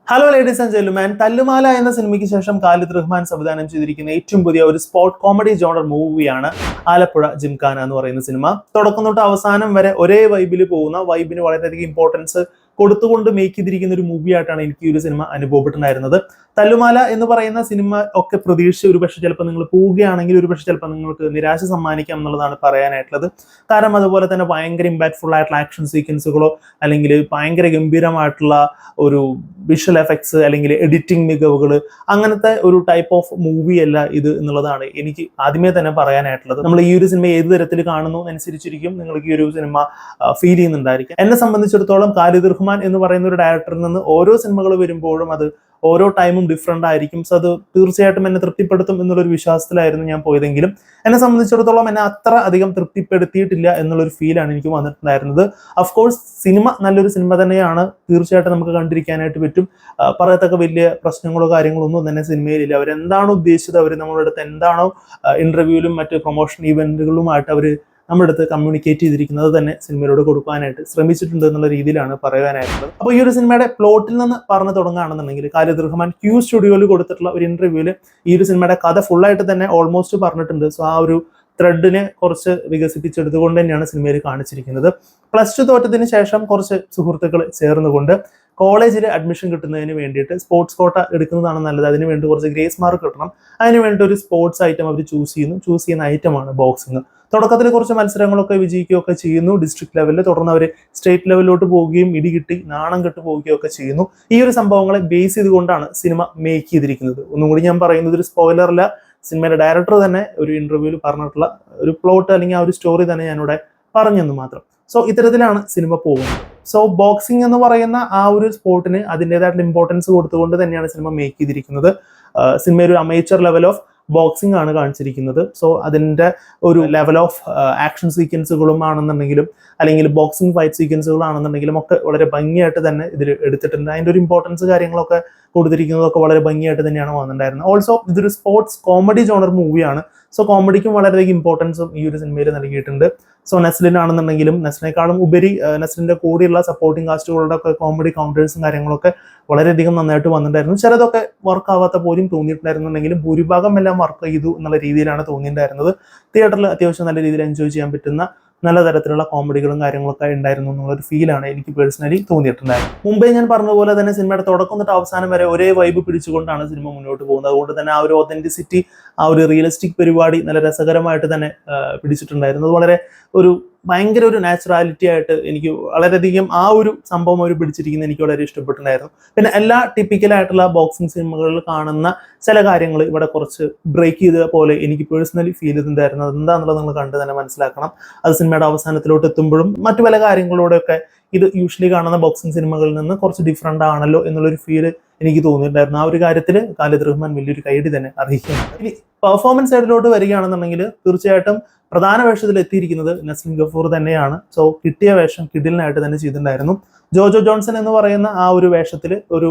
Hello ladies and gentleman, തല്ലുമാല എന്ന സിനിമയ്ക്ക് ശേഷം ഖാലിദ് റഹ്മാൻ സംവിധാനം ചെയ്തിരിക്കുന്ന ഏറ്റവും പുതിയ ഒരു സ്പോർട്ട് കോമഡി ജോണർ മൂവിയാണ് ആലപ്പുഴ ജിംഖാന എന്ന് പറയുന്ന സിനിമ. തുടക്കം തൊട്ട് അവസാനം വരെ ഒരേ വൈബിൽ പോകുന്ന, വൈബിന് വളരെയധികം ഇമ്പോർട്ടൻസ് കൊടുത്തുകൊണ്ട് മേക്ക് ചെയ്തിരിക്കുന്ന ഒരു മൂവിയായിട്ടാണ് എനിക്ക് ഈ ഒരു സിനിമ അനുഭവപ്പെട്ടിട്ടുണ്ടായിരുന്നത്. തല്ലുമാല എന്ന് പറയുന്ന സിനിമ ഒക്കെ പ്രതീക്ഷിച്ച് ഒരുപക്ഷെ ചിലപ്പോൾ നിങ്ങൾ പോവുകയാണെങ്കിൽ ഒരുപക്ഷെ ചിലപ്പോൾ നിങ്ങൾക്ക് നിരാശ സമ്മാനിക്കാം എന്നുള്ളതാണ് പറയാനായിട്ടുള്ളത്. കാരണം അതുപോലെ തന്നെ ഭയങ്കര ഇമ്പാക്ട്ഫുൾ ആയിട്ടുള്ള ആക്ഷൻ സീക്വൻസുകളോ അല്ലെങ്കിൽ ഭയങ്കര ഗംഭീരമായിട്ടുള്ള ഒരു വിഷ്വൽ എഫക്ട്സ് അല്ലെങ്കിൽ എഡിറ്റിംഗ് മികവുകൾ, അങ്ങനത്തെ ഒരു ടൈപ്പ് ഓഫ് മൂവി അല്ല ഇത് എന്നുള്ളതാണ് എനിക്ക് ആദ്യമേ തന്നെ പറയാനായിട്ടുള്ളത്. നമ്മൾ ഈ ഒരു സിനിമ ഏത് തരത്തിൽ കാണുന്നു അനുസരിച്ചിരിക്കും നിങ്ങൾക്ക് ഈ ഒരു സിനിമ ഫീൽ ചെയ്യുന്നുണ്ടായിരിക്കും. എന്നെ സംബന്ധിച്ചിടത്തോളം ഖാലിദ് റഹ്മാൻ എന്ന് പറയുന്ന ഒരു ഡയറക്ടറിൽ നിന്ന് ഓരോ സിനിമകൾ വരുമ്പോഴും അത് ഓരോ ടൈമും ഡിഫറെന്റ് ആയിരിക്കും. സോ അത് തീർച്ചയായിട്ടും എന്നെ തൃപ്തിപ്പെടുത്തും എന്നുള്ളൊരു വിശ്വാസത്തിലായിരുന്നു ഞാൻ പോയതെങ്കിലും എന്നെ സംബന്ധിച്ചിടത്തോളം എന്നെ അത്ര അധികം തൃപ്തിപ്പെടുത്തിയിട്ടില്ല എന്നുള്ളൊരു ഫീലാണ് എനിക്ക് വന്നിട്ടുണ്ടായിരുന്നത്. അഫ്കോഴ്സ് സിനിമ നല്ലൊരു സിനിമ തന്നെയാണ്, തീർച്ചയായിട്ടും നമുക്ക് കണ്ടിരിക്കാനായിട്ട് പറ്റും. പറയത്തക്ക വലിയ പ്രശ്നങ്ങളോ കാര്യങ്ങളോ ഒന്നും തന്നെ സിനിമയിലില്ല. അവരെന്താണോ ഉദ്ദേശിച്ചത്, അവർ നമ്മളുടെ അടുത്ത് എന്താണോ ഇന്റർവ്യൂവിലും മറ്റ് പ്രൊമോഷൻ ഇവന്റുകളുമായിട്ട് അവർ നമ്മുടെ അടുത്ത് കമ്മ്യൂണിക്കേറ്റ് ചെയ്തിരിക്കുന്നത് തന്നെ സിനിമയിലൂടെ കൊടുക്കാനായിട്ട് ശ്രമിച്ചിട്ടുണ്ട് എന്നുള്ള രീതിയിലാണ് പറയാനായിട്ടുള്ളത്. അപ്പോൾ ഈ ഒരു സിനിമയുടെ പ്ലോട്ടിൽ നിന്ന് പറഞ്ഞു തുടങ്ങുകയാണെന്നുണ്ടെങ്കിൽ ഖാലിദ് റഹ്മാൻ ക്യൂ സ്റ്റുഡിയോയിൽ കൊടുത്തിട്ടുള്ള ഒരു ഇന്റർവ്യൂവിൽ ഈ ഒരു സിനിമയുടെ കഥ ഫുള്ളായിട്ട് തന്നെ ഓൾമോസ്റ്റ് പറഞ്ഞിട്ടുണ്ട്. സോ ആ ഒരു ത്രെഡിനെ കുറച്ച് വികസിപ്പിച്ചെടുത്തുകൊണ്ട് തന്നെയാണ് സിനിമയിൽ കാണിച്ചിരിക്കുന്നത്. പ്ലസ് ടു തോറ്റതിന് ശേഷം കുറച്ച് സുഹൃത്തുക്കൾ ചേർന്നുകൊണ്ട് കോളേജിൽ അഡ്മിഷൻ കിട്ടുന്നതിന് വേണ്ടിയിട്ട് സ്പോർട്സ് കോട്ട എടുക്കുന്നതാണ് നല്ലത്, അതിന് വേണ്ടി കുറച്ച് ഗ്രേസ് മാർക്ക് കിട്ടണം, അതിന് വേണ്ടി ഒരു സ്പോർട്സ് ഐറ്റം അവർ ചൂസ് ചെയ്യുന്ന ഐറ്റമാണ് ബോക്സിങ്. തുടക്കത്തിൽ കുറച്ച് മത്സരങ്ങളൊക്കെ വിജയിക്കുകയൊക്കെ ചെയ്യുന്നു ഡിസ്ട്രിക്ട് ലെവലിൽ, തുടർന്ന് അവർ സ്റ്റേറ്റ് ലെവലിലോട്ട് പോവുകയും ഇടികിട്ടി നാണം കെട്ട് പോവുകയൊക്കെ ചെയ്യുന്നു. ഈ ഒരു സംഭവങ്ങളെ ബേസ് ചെയ്തുകൊണ്ടാണ് സിനിമ മേക്ക് ചെയ്തിരിക്കുന്നത്. ഒന്നും കൂടി ഞാൻ പറയുന്നത് ഒരു സ്പോയിലറല്ല, സിനിമയുടെ ഡയറക്ടർ തന്നെ ഒരു ഇന്റർവ്യൂവിൽ പറഞ്ഞിട്ടുള്ള ഒരു പ്ലോട്ട് അല്ലെങ്കിൽ ആ ഒരു സ്റ്റോറി തന്നെ ഞാനിവിടെ പറഞ്ഞെന്ന് മാത്രം. സോ ഇത്തരത്തിലാണ് സിനിമ പോകുന്നത്. സോ ബോക്സിംഗ് എന്ന് പറയുന്ന ആ ഒരു സ്പോർട്ടിന് അതിൻ്റെതായിട്ടുള്ള ഇമ്പോർട്ടൻസ് കൊടുത്തുകൊണ്ട് തന്നെയാണ് സിനിമ മേക്ക് ചെയ്തിരിക്കുന്നത്. സിനിമ ഒരു അമേച്ചർ ലെവൽ ഓഫ് ബോക്സിംഗ് ആണ് കാണിച്ചിരിക്കുന്നത്. സോ അതിൻ്റെ ഒരു ലെവൽ ഓഫ് ആക്ഷൻ സീക്വൻസുകളും ആണെന്നുണ്ടെങ്കിലും അല്ലെങ്കിൽ ബോക്സിംഗ് ഫൈറ്റ് സീക്വൻസുകളാണെന്നുണ്ടെങ്കിലും ഒക്കെ വളരെ ഭംഗിയായിട്ട് തന്നെ ഇതിൽ എടുത്തിട്ടുണ്ട്. അതിൻ്റെ ഒരു ഇമ്പോർട്ടൻസ് കാര്യങ്ങളൊക്കെ കൊടുത്തിരിക്കുന്നതൊക്കെ വളരെ ഭംഗിയായിട്ട് തന്നെയാണ് വന്നിട്ടുണ്ടായിരുന്നത്. ഓൾസോ ഇതൊരു സ്പോർട്സ് കോമഡി ജോണർ മൂവിയാണ്. സോ കോമഡിക്കും വളരെയധികം ഇമ്പോർട്ടൻസും ഈ ഒരു സിനിമയിൽ നൽകിയിട്ടുണ്ട്. സോ നെസ്ലിൻ ആണെന്നുണ്ടെങ്കിലും നെസ്ലിനേക്കാളും ഉപരി നെസ്ലിൻ്റെ കൂടെയുള്ള സപ്പോർട്ടിംഗ് കാസ്റ്റുകളുടെ ഒക്കെ കോമഡി കൗണ്ടേഴ്സും കാര്യങ്ങളൊക്കെ വളരെയധികം നന്നായിട്ട് വന്നിട്ടുണ്ടായിരുന്നു. ചിലതൊക്കെ വർക്ക് ആവാത്ത പോലും തോന്നിയിട്ടുണ്ടായിരുന്നുണ്ടെങ്കിലും ഭൂരിഭാഗം എല്ലാം വർക്ക് ചെയ്തു എന്നുള്ള രീതിയിലാണ് തോന്നിയിട്ടുണ്ടായിരുന്നത്. തിയേറ്ററിൽ അത്യാവശ്യം നല്ല രീതിയിൽ എൻജോയ് ചെയ്യാൻ പറ്റുന്ന നല്ല തരത്തിലുള്ള കോമഡികളും കാര്യങ്ങളൊക്കെ ഉണ്ടായിരുന്നു എന്നുള്ളൊരു ഫീലാണ് എനിക്ക് പേഴ്സണലി തോന്നിയിട്ടുണ്ടായിരുന്നത്. മുമ്പേ ഞാൻ പറഞ്ഞതുപോലെ തന്നെ സിനിമയുടെ തുടക്കം തൊട്ട് അവസാനം വരെ ഒരേ വൈബ് പിടിച്ചുകൊണ്ടാണ് സിനിമ മുന്നോട്ട് പോകുന്നത്. അതുകൊണ്ട് തന്നെ ആ ഒരു ഒതന്റിസിറ്റി, ആ ഒരു റിയലിസ്റ്റിക് പരിപാടി നല്ല രസകരമായിട്ട് തന്നെ പിടിച്ചിട്ടുണ്ടായിരുന്നു. വളരെ ഒരു ഭയങ്കര ഒരു നാച്ചുറാലിറ്റി ആയിട്ട് എനിക്ക് വളരെയധികം ആ ഒരു സംഭവം അവർ പിടിച്ചിരിക്കുന്നത് എനിക്ക് വളരെ ഇഷ്ടപ്പെട്ടിട്ടുണ്ടായിരുന്നു. പിന്നെ എല്ലാ ടിപ്പിക്കലായിട്ടുള്ള ബോക്സിംഗ് സിനിമകളിൽ കാണുന്ന ചില കാര്യങ്ങൾ ഇവിടെ കുറച്ച് ബ്രേക്ക് ചെയ്ത പോലെ എനിക്ക് പേഴ്സണലി ഫീൽ ചെയ്തിട്ടുണ്ടായിരുന്നു. അതെന്താണെന്നുള്ളത് നിങ്ങൾ കണ്ട് തന്നെ മനസ്സിലാക്കണം. അത് സിനിമയുടെ അവസാനത്തിലോട്ട് എത്തുമ്പോഴും മറ്റു പല കാര്യങ്ങളോടെയൊക്കെ ഇത് യൂഷ്വലി കാണുന്ന ബോക്സിംഗ് സിനിമകളിൽ നിന്ന് കുറച്ച് ഡിഫറെൻ്റ് ആണല്ലോ എന്നുള്ളൊരു ഫീൽ എനിക്ക് തോന്നിയിട്ടുണ്ടായിരുന്നു. ആ ഒരു കാര്യത്തിൽ ഖാലിദ് റഹ്മാൻ വലിയൊരു കൈയടി തന്നെ അർഹിക്കുന്നുണ്ട്. ഇനി പെർഫോമൻസ് സൈഡിലോട്ട് വരികയാണെന്നുണ്ടെങ്കിൽ തീർച്ചയായിട്ടും പ്രധാന വേഷത്തിൽ എത്തിയിരിക്കുന്നത് നസ്ലിൻ ഗഫൂർ തന്നെയാണ്. സോ കിട്ടിയ വേഷം കിടിലിനായിട്ട് തന്നെ ചെയ്തിട്ടുണ്ടായിരുന്നു. ജോജോ ജോൺസൺ എന്ന് പറയുന്ന ആ ഒരു വേഷത്തിൽ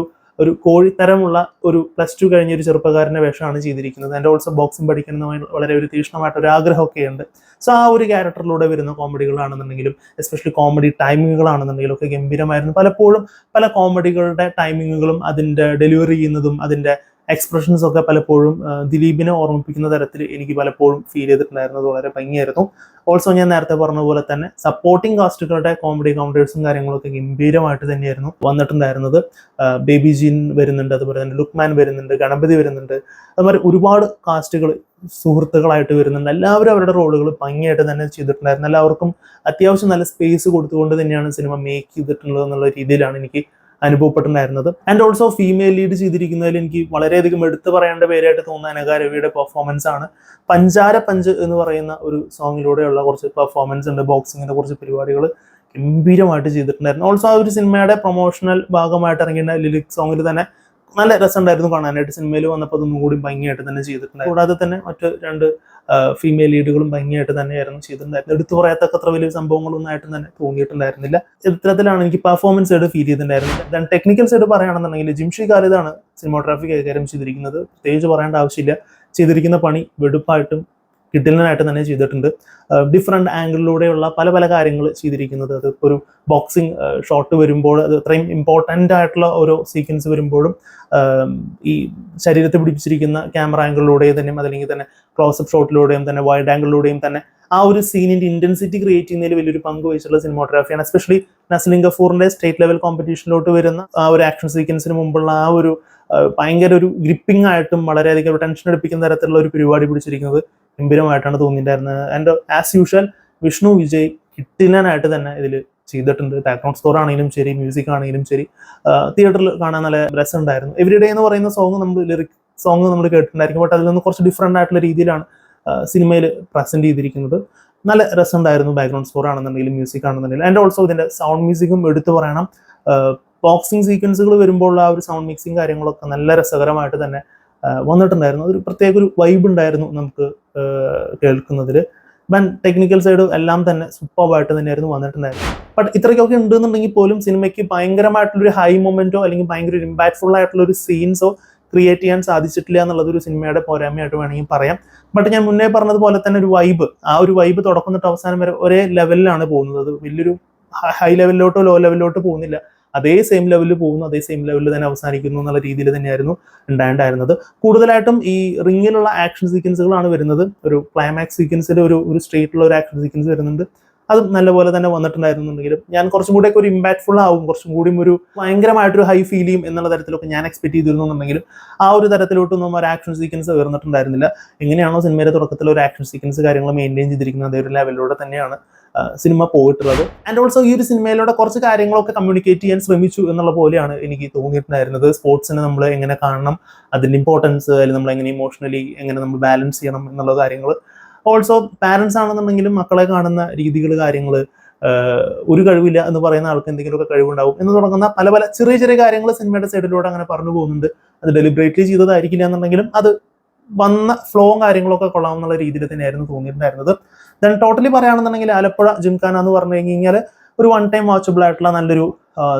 ഒരു കോഴിത്തരമുള്ള ഒരു പ്ലസ് ടു കഴിഞ്ഞ ഒരു ചെറുപ്പക്കാരൻ്റെ വേഷമാണ് ചെയ്തിരിക്കുന്നത്. ആൻഡ് ഓൾസോ ബോക്സിംഗ് പഠിക്കുന്ന വളരെ ഒരു തീക്ഷ്ണമായിട്ട് ഒരു ആഗ്രഹമൊക്കെ ഉണ്ട്. സോ ആ ഒരു ക്യാരക്ടറിലൂടെ വരുന്ന കോമഡികളാണെന്നുണ്ടെങ്കിലും എസ്പെഷ്യലി കോമഡി ടൈമിങ്ങുകളാണെന്നുണ്ടെങ്കിലും ഒക്കെ ഗംഭീരമായിരുന്നു. പലപ്പോഴും പല കോമഡികളുടെ ടൈമിങ്ങുകളും അതിൻ്റെ ഡെലിവറി ചെയ്യുന്നതും അതിൻ്റെ എക്സ്പ്രഷൻസ് ഒക്കെ പലപ്പോഴും ദിലീപിനെ ഓർമ്മിപ്പിക്കുന്ന തരത്തിൽ എനിക്ക് പലപ്പോഴും ഫീൽ ചെയ്തിട്ടുണ്ടായിരുന്നത് വളരെ ഭംഗിയായിരുന്നു. ഓൾസോ ഞാൻ നേരത്തെ പറഞ്ഞ പോലെ തന്നെ സപ്പോർട്ടിംഗ് കാസ്റ്റുകളുടെ കോമഡി കൗണ്ടേഴ്സും കാര്യങ്ങളൊക്കെ ഗംഭീരമായിട്ട് തന്നെയായിരുന്നു വന്നിട്ടുണ്ടായിരുന്നത്. ബേബി ജീൻ വരുന്നുണ്ട്, അതുപോലെ തന്നെ ലുക്മാൻ വരുന്നുണ്ട്, ഗണപതി വരുന്നുണ്ട്, അതുപോലെ ഒരുപാട് കാസ്റ്റുകൾ സുഹൃത്തുക്കളായിട്ട് വരുന്നുണ്ട്. എല്ലാവരും അവരുടെ റോളുകൾ ഭംഗിയായിട്ട് തന്നെ ചെയ്തിട്ടുണ്ടായിരുന്നു. എല്ലാവർക്കും അത്യാവശ്യം നല്ല സ്പേസ് കൊടുത്തുകൊണ്ട് തന്നെയാണ് സിനിമ മേക്ക് ചെയ്തിട്ടുള്ളത് എന്നുള്ള രീതിയിലാണ് എനിക്ക് അനുഭവപ്പെട്ടിട്ടുണ്ടായിരുന്നത്. ആൻഡ് ഓൾസോ ഫീമെയിൽ ലീഡ് ചെയ്തിരിക്കുന്നതിൽ എനിക്ക് വളരെയധികം എടുത്തു പറയേണ്ട പേരായിട്ട് തോന്നുന്ന അനഘ രവിയുടെ പെർഫോമൻസ് ആണ്. പഞ്ചാര പഞ്ച് എന്ന് പറയുന്ന ഒരു സോങ്ങിലൂടെയുള്ള കുറച്ച് പെർഫോമൻസ് ഉണ്ട്. ബോക്സിങ്ങിന്റെ കുറച്ച് പരിപാടികൾ ഗംഭീരമായിട്ട് ചെയ്തിട്ടുണ്ടായിരുന്നു. ഓൾസോ ആ ഒരു സിനിമയുടെ പ്രൊമോഷണൽ ഭാഗമായിട്ട് ഇറങ്ങിയ ലിറിക് സോങ്ങിൽ തന്നെ നല്ല രസമുണ്ടായിരുന്നു കാണാനായിട്ട്. സിനിമയിൽ വന്നപ്പോൾ അതൊന്നും കൂടി ഭംഗിയായിട്ട് തന്നെ ചെയ്തിട്ടുണ്ടായിരുന്നു. കൂടാതെ തന്നെ മറ്റ് രണ്ട് ഫീമെയിൽ ലീഡുകളും ഭംഗിയായിട്ട് തന്നെയായിരുന്നു ചെയ്തിട്ടുണ്ടായിരുന്നത്. എടുത്തു പറയത്തക്കത്ര വലിയ സംഭവങ്ങളൊന്നും ആയിട്ട് തന്നെ തോന്നിയിട്ടുണ്ടായിരുന്നില്ല. ഇത്തരത്തിലാണ് എനിക്ക് പെർഫോമൻസ് സൈഡ് ഫീൽ ചെയ്തിട്ടുണ്ടായിരുന്നത്. ദെൻ ടെക്നിക്കൽ സൈഡ് പറയുകയാണെന്നുണ്ടെങ്കിൽ ജിംഷി ഖാലിദാണ് സിനിമാറ്റോഗ്രാഫി കൈകാര്യം ചെയ്തിരിക്കുന്നത്. പ്രത്യേകിച്ച് പറയേണ്ട ആവശ്യമില്ല. ചെയ്തിരിക്കുന്ന പണി വെടുപ്പായിട്ടും കിട്ടിലനായിട്ട് തന്നെ ചെയ്തിട്ടുണ്ട്. ഡിഫറെൻറ്റ് ആംഗിളിലൂടെയുള്ള പല പല കാര്യങ്ങൾ ചെയ്തിരിക്കുന്നത്. അത് ഒരു ബോക്സിങ് ഷോട്ട് വരുമ്പോൾ അത് അത്രയും ഇമ്പോർട്ടൻ്റ് ആയിട്ടുള്ള ഓരോ സീക്വൻസ് വരുമ്പോഴും ഈ ശരീരത്തെ പിടിപ്പിച്ചിരിക്കുന്ന ക്യാമറ ആംഗിളിലൂടെയും തന്നെ അതല്ലെങ്കിൽ തന്നെ ക്ലോസപ്പ് ഷോട്ടിലൂടെയും തന്നെ വൈഡ് ആംഗിളിലൂടെയും തന്നെ ആ ഒരു സീനിന്റെ ഇന്റൻസിറ്റി ക്രിയേറ്റ് ചെയ്യുന്നതിൽ വലിയൊരു പങ്ക് വഹിച്ചിട്ടുള്ള സിനിമോഗ്രാഫിയാണ്. എസ്പെഷ്യലി നസ്ലിൻ ഗഫൂറിന്റെ സ്റ്റേറ്റ് ലെവൽ കോമ്പറ്റീഷനിലോട്ട് വരുന്ന ആ ഒരു ആക്ഷൻ സീക്വൻസിന് മുമ്പുള്ള ആ ഒരു ഭയങ്കര ഒരു ഗ്രിപ്പിംഗ് ആയിട്ടും വളരെയധികം ഒരു ടെൻഷൻ എടുപ്പിക്കുന്ന തരത്തിലുള്ള ഒരു പരിപാടി പിടിച്ചിരിക്കുന്നത് ഗംഭീരമായിട്ടാണ് തോന്നിയിട്ടുണ്ടായിരുന്നത്. And as usual Vishnu Vijay കിട്ടിലനായിട്ട് തന്നെ ഇതിൽ ചെയ്തിട്ടുണ്ട്. ബാക്ക്ഗ്രൗണ്ട് സ്കോർ ആണെങ്കിലും ശരി, മ്യൂസിക് ആണെങ്കിലും ശരി, തിയേറ്ററിൽ കാണാൻ നല്ല രസമുണ്ടായിരുന്നു. എവരിഡേ എന്ന് പറയുന്ന ലിറിക് സോങ് നമ്മൾ കേട്ടിട്ടുണ്ടായിരിക്കും. ബട്ട് അതിൽ നിന്ന് കുറച്ച് ഡിഫറെൻ്റ് ആയിട്ടുള്ള രീതിയിലാണ് സിനിമയിൽ പ്രസന്റ് ചെയ്തിരിക്കുന്നത്. നല്ല രസമുണ്ടായിരുന്നു. ബാക്ക്ഗ്രൗണ്ട് സ്കോർ ആണെന്നുണ്ടെങ്കിലും മ്യൂസിക് ആണെന്നുണ്ടെങ്കിലും. ആൻഡ് ഓൾസോ ഇതിന്റെ സൗണ്ട് മ്യൂസിക്കും എടുത്തു പറയണം. ബോക്സിംഗ് സീക്വൻസുകൾ വരുമ്പോൾ ആ ഒരു സൗണ്ട് മിക്സിങ് കാര്യങ്ങളൊക്കെ നല്ല രസകരമായിട്ട് തന്നെ വന്നിട്ടുണ്ടായിരുന്നു. അതൊരു പ്രത്യേക ഒരു വൈബ് ഉണ്ടായിരുന്നു നമുക്ക് കേൾക്കുന്നതിൽ. ടെക്നിക്കൽ സൈഡ് എല്ലാം തന്നെ സൂപ്പർബായിട്ട് തന്നെയായിരുന്നു വന്നിട്ടുണ്ടായിരുന്നു. ബട്ട് ഇത്രയ്ക്കൊക്കെ ഉണ്ടെന്നുണ്ടെങ്കിൽ പോലും സിനിമയ്ക്ക് ഭയങ്കരമായിട്ടുള്ളൊരു ഹൈ മൊമെന്റോ അല്ലെങ്കിൽ ഭയങ്കര ഒരു ഇമ്പാക്ട്ഫുൾ ആയിട്ടുള്ള ഒരു സീൻസോ ക്രിയേറ്റ് ചെയ്യാൻ സാധിച്ചിട്ടില്ല എന്നുള്ളത് ഒരു സിനിമയുടെ പോരായ്മയായിട്ട് വേണമെങ്കിൽ പറയാം. ബട്ട് ഞാൻ മുന്നേ പറഞ്ഞതുപോലെ തന്നെ ഒരു വൈബ്, ആ ഒരു വൈബ് തുടക്കം തൊട്ട് അവസാനം വരെ ഒരേ ലെവലിലാണ് പോകുന്നത്. അത് വലിയൊരു ഹൈ ലെവലിലോട്ടോ ലോ ലെവലിലോട്ടോ പോകുന്നില്ല. അതേ സെയിം ലെവലിൽ പോകുന്നു, അതേ സെയിം ലെവലിൽ തന്നെ അവസാനിക്കുന്നു എന്നുള്ള രീതിയിൽ തന്നെയായിരുന്നു ഉണ്ടായിരുന്നത്. കൂടുതലായിട്ടും ഈ റിങ്ങിലുള്ള ആക്ഷൻ സീക്വൻസുകളാണ് വരുന്നത്. ഒരു ക്ലൈമാക്സ് സീക്വൻസിൽ ഒരു സ്ട്രേറ്റിലുള്ള ഒരു ആക്ഷൻ സീക്വൻസ് വരുന്നുണ്ട്. അതും നല്ലപോലെ തന്നെ വന്നിട്ടുണ്ടായിരുന്നുണ്ടെങ്കിലും ഞാൻ കുറച്ചും കൂടെ ഒക്കെ ഒരു ഇമ്പാക്ട്ഫുൾ ആവും, കുറച്ചും കൂടി ഒരു ഭയങ്കരമായിട്ടൊരു ഹൈ ഫീൽ ചെയ്യും എന്നുള്ള തരത്തിലൊക്കെ ഞാൻ എക്സ്പെക്ട് ചെയ്തിരുന്നുണ്ടെങ്കിലും ആ ഒരു തരത്തിലോട്ടൊന്നും ഒരു ആക്ഷൻ സീക്വൻസ് ഉയർന്നിട്ടുണ്ടായിരുന്നില്ല. എങ്ങനെയാണോ സിനിമയുടെ തുടക്കത്തിൽ ഒരു ആക്ഷൻ സീക്വൻസ് കാര്യങ്ങൾ മെയിൻറ്റെയിൻ ചെയ്തിരിക്കുന്നത് അതേ ഒരു ലെവലിലൂടെ തന്നെയാണ് സിനിമ പോയിട്ടുള്ളത്. ആൻഡ് ഓൾസോ ഈ ഒരു സിനിമയിലൂടെ കുറച്ച് കാര്യങ്ങളൊക്കെ കമ്മ്യൂണിക്കേറ്റ് ചെയ്യാൻ ശ്രമിച്ചു എന്നുള്ള പോലെയാണ് എനിക്ക് തോന്നിയിട്ടുണ്ടായിരുന്നത്. സ്പോർട്സിനെ നമ്മൾ എങ്ങനെ കാണണം, അതിൻ്റെ ഇമ്പോർട്ടൻസ്, അല്ലെങ്കിൽ നമ്മൾ എങ്ങനെ ഇമോഷണലി എങ്ങനെ നമ്മൾ ബാലൻസ് ചെയ്യണം എന്നുള്ള കാര്യങ്ങൾ. ഓൾസോ പാരൻസ് ആണെന്നുണ്ടെങ്കിലും മക്കളെ കാണുന്ന രീതികൾ, കാര്യങ്ങൾ, ഒരു കഴിവില്ല എന്ന് പറയുന്ന ആൾക്ക് എന്തെങ്കിലുമൊക്കെ കഴിവുണ്ടാവും എന്ന് തുടങ്ങുന്ന പല പല ചെറിയ ചെറിയ കാര്യങ്ങൾ സിനിമയുടെ സൈഡിലൂടെ അങ്ങനെ പറഞ്ഞു പോകുന്നുണ്ട്. അത് ഡെലിബറേറ്റ്ലി ചെയ്തതായിരിക്കില്ല എന്നുണ്ടെങ്കിലും അത് വന്ന ഫ്ലോവും കാര്യങ്ങളൊക്കെ കൊള്ളാമെന്നുള്ള രീതിയിൽ തന്നെയായിരുന്നു തോന്നിയിട്ടുണ്ടായിരുന്നത്. ദെൻ ടോട്ടലി പറയുകയാണെന്നുണ്ടെങ്കിൽ ആലപ്പുഴ ജിംഖാന എന്ന് പറഞ്ഞു കഴിഞ്ഞാൽ ഒരു വൺ ടൈം വാച്ചബിൾ ആയിട്ടുള്ള നല്ലൊരു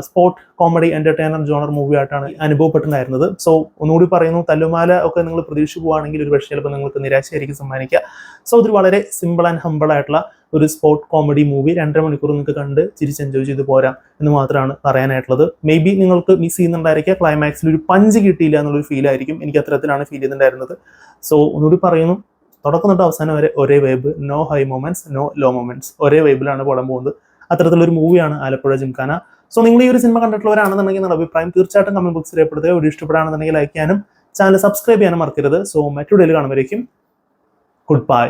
sport comedy entertainer genre movie ആയിട്ടാണ് അനുഭവപ്പെട്ടിട്ടുണ്ടായിരുന്നത്. സോ ഒന്നുകൂടി പറയുന്നു, തല്ലുമാല ഒക്കെ നിങ്ങൾ പ്രതീക്ഷിച്ച് പോവുകയാണെങ്കിൽ ഒരു പക്ഷേ ചിലപ്പോൾ നിങ്ങൾക്ക് നിരാശയായിരിക്കും സമ്മാനിക്കുക. സോ ഇതൊരു വളരെ സിമ്പിൾ ആൻഡ് ഹമ്പിൾ ആയിട്ടുള്ള ഒരു സ്പോർട്ട് കോമഡി മൂവി 2.5 മണിക്കൂർ നിങ്ങൾക്ക് കണ്ട് ചിരിച്ച് എൻജോയ് ചെയ്ത് പോരാം എന്ന് മാത്രമാണ് പറയാനായിട്ടുള്ളത്. മേ ബി നിങ്ങൾക്ക് മിസ് ചെയ്യുന്നുണ്ടായിരിക്കുക, ക്ലൈമാക്സിൽ ഒരു പഞ്ച് കിട്ടിയില്ല എന്നുള്ളൊരു ഫീൽ ആയിരിക്കും. എനിക്ക് അത്തരത്തിലാണ് ഫീൽ ചെയ്തിട്ടുണ്ടായിരുന്നത്. സോ ഒന്നുകൂടി പറയുന്നു, തുടക്കം തൊട്ട് അവസാനം വരെ ഒരേ vibe, no high moments, no low moments, ഒരേ വൈബിലാണ് പടം പോകുന്നത്. അത്തരത്തിലൊരു മൂവിയാണ് ആലപ്പുഴ ജിംഖാന. സോ നിങ്ങൾ ഈ ഒരു സിനിമ കണ്ടിട്ടുള്ളവരാണെന്നുണ്ടെങ്കിൽ നിങ്ങളുടെ അഭിപ്രായം തീർച്ചയായിട്ടും കമന്റ് ബോക്സിൽ രേഖപ്പെടുത്തുക. വീഡിയോ ഇഷ്ടപ്പെടുകയാണെന്നുണ്ടെങ്കിൽ ലൈക്ക് ചെയ്യാനും ചാനൽ സബ്സ്ക്രൈബ് ചെയ്യാനും മറക്കരുത്. സോ മറ്റൊരു വീഡിയോയിൽ കാണുമ്പോഴേക്കും ഗുഡ് ബൈ.